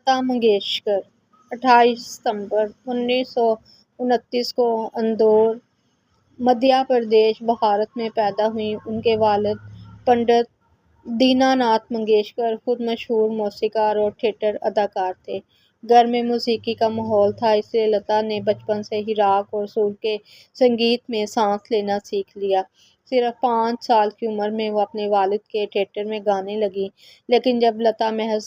لتا منگیشکر 28 ستمبر 1929 کو اندور، مدھیہ پردیش، بھارت میں پیدا ہوئیں۔ ان کے والد پنڈت دینا ناتھ منگیشکر خود مشہور موسیقار اور تھیٹر اداکار تھے۔ گھر میں موسیقی کا ماحول تھا، اس لیے لتا نے بچپن سے ہی راگ اور سُر کے سنگیت میں سانس لینا سیکھ لیا۔ صرف 5 سال کی عمر میں وہ اپنے والد کے تھیٹر میں گانے لگیں، لیکن جب لتا محض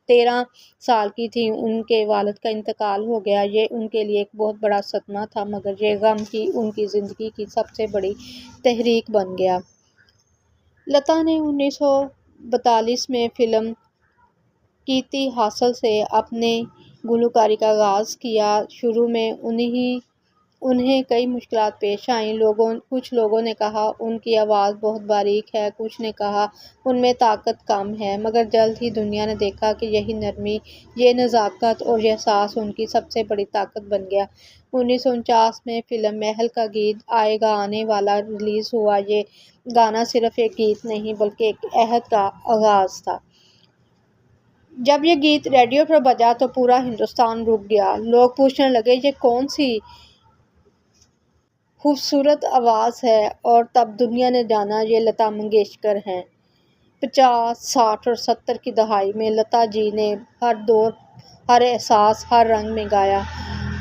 13 سال کی تھیں ان کے والد کا انتقال ہو گیا۔ یہ ان کے لیے ایک بہت بڑا صدمہ تھا، مگر یہ غم ہی ان کی زندگی کی سب سے بڑی تحریک بن گیا۔ لتا نے 1942 میں فلم کیرتی ہاسل سے اپنی گلوکاری کا آغاز کیا۔ شروع میں انہیں کئی مشکلات پیش آئیں۔ کچھ لوگوں نے کہا ان کی آواز بہت باریک ہے، کچھ نے کہا ان میں طاقت کم ہے، مگر جلد ہی دنیا نے دیکھا کہ یہی نرمی، یہ نزاکت اور یہ احساس ان کی سب سے بڑی طاقت بن گیا۔ 1949 میں فلم محل کا گیت آئے گا آنے والا ریلیز ہوا۔ یہ گانا صرف ایک گیت نہیں بلکہ ایک عہد کا آغاز تھا۔ جب یہ گیت ریڈیو پر بجا تو پورا ہندوستان رک گیا۔ لوگ پوچھنے لگے یہ کون سی خوبصورت آواز ہے، اور تب دنیا نے جانا یہ لتا منگیشکر ہیں۔ 50، 60 اور 70 کی دہائی میں لتا جی نے ہر دور، ہر احساس، ہر رنگ میں گایا۔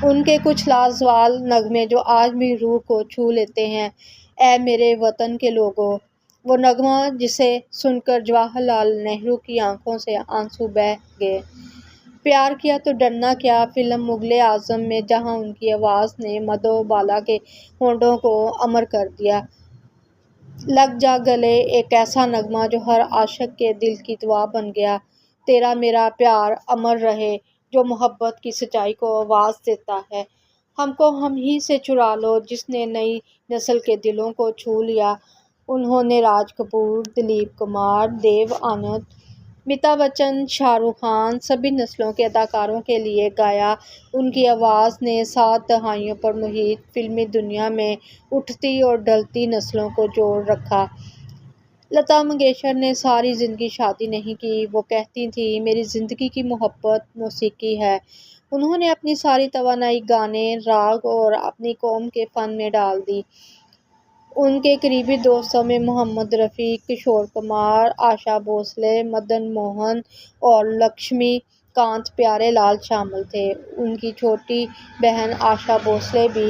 ان کے کچھ لازوال نغمے جو آج بھی روح کو چھو لیتے ہیں: اے میرے وطن کے لوگو، وہ نغمہ جسے سن کر جواہر لال نہرو کی آنکھوں سے آنسو بہہ گئے۔ پیار کیا تو ڈرنا کیا، فلم مغل اعظم میں جہاں ان کی آواز نے مدھو بالا کے ہونٹوں کو امر کر دیا۔ لگ جا گلے، ایک ایسا نغمہ جو ہر عاشق کے دل کی دعا بن گیا۔ تیرا میرا پیار امر رہے، جو محبت کی سچائی کو آواز دیتا ہے۔ ہم کو ہم ہی سے چرا لو، جس نے نئی نسل کے دلوں کو چھو لیا۔ انہوں نے راج کپور، دلیپ کمار، دیو آنند، امیتابھ بچن، شاہ رخ خان، سبھی نسلوں کے اداکاروں کے لیے گایا۔ ان کی آواز نے 7 دہائیوں پر محیط فلمی دنیا میں اٹھتی اور ڈھلتی نسلوں کو جوڑ رکھا۔ لتا منگیشکر نے ساری زندگی شادی نہیں کی۔ وہ کہتی تھیں میری زندگی کی محبت موسیقی ہے۔ انہوں نے اپنی ساری توانائی گانے، راگ اور اپنی قوم کے فن میں ڈال دی۔ ان کے قریبی دوستوں میں محمد رفیع، کشور کمار، آشا بھوسلے، مدن موہن اور لکشمی کانت پیارے لال شامل تھے۔ ان کی چھوٹی بہن آشا بھوسلے بھی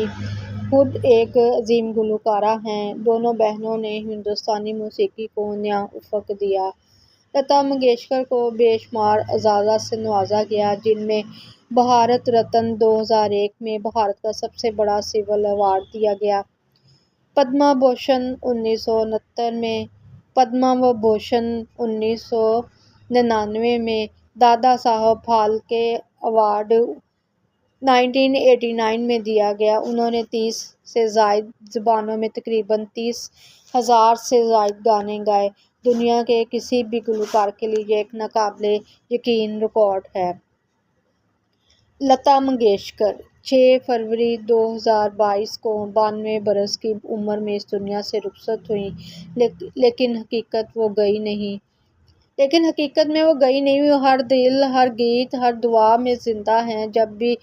خود ایک عظیم گلوکارہ ہیں۔ دونوں بہنوں نے ہندوستانی موسیقی کو نیا افق دیا۔ لتا منگیشکر کو بے شمار اعزازات سے نوازا گیا، جن میں بھارت رتن 2001 میں بھارت کا سب سے بڑا سول ایوارڈ دیا گیا، پدما بھوشن 1969 میں، پدما وبھوشن 1999 میں، دادا صاحب پھالکے ایوارڈ 1989 میں دیا گیا۔ انہوں نے 30 سے زائد زبانوں میں تقریباً 30,000 سے زائد گانے گائے۔ دنیا کے کسی بھی گلوکار کے لیے یہ ایک ناقابل یقین ریکارڈ ہے۔ لتا منگیشکر 6 فروری 2022 کو 92 برس کی عمر میں اس دنیا سے رخصت ہوئیں، لیکن حقیقت میں وہ گئی نہیں۔ وہ ہر دل، ہر گیت، ہر دعا میں زندہ ہیں۔ جب بھی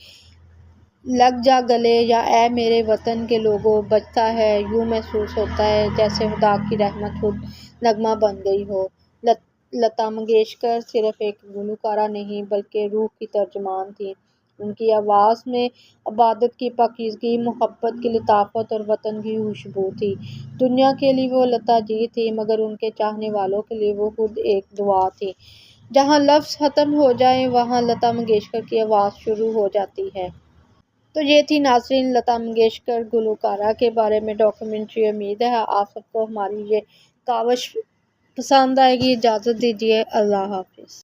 لگ جا گلے یا اے میرے وطن کے لوگو بجتا ہے، یوں محسوس ہوتا ہے جیسے خدا کی رحمت خود نغمہ بن گئی ہو۔ لتا منگیشکر صرف ایک گلوکارہ نہیں بلکہ روح کی ترجمان تھیں۔ ان کی آواز میں عبادت کی پاکیزگی، محبت کی لطافت اور وطن کی خوشبو تھی۔ دنیا کے لیے وہ لتا جی تھیں، مگر ان کے چاہنے والوں کے لیے وہ خود ایک دعا تھیں۔ جہاں لفظ ختم ہو جائیں وہاں لتا منگیشکر کی آواز شروع ہو جاتی ہے۔ تو یہ تھی ناظرین لتا منگیشکر گلوکارہ کے بارے میں ڈاکیومنٹری۔ امید ہے آپ سب کو ہماری یہ کاوش پسند آئے گی۔ اجازت دیجیے، اللہ حافظ۔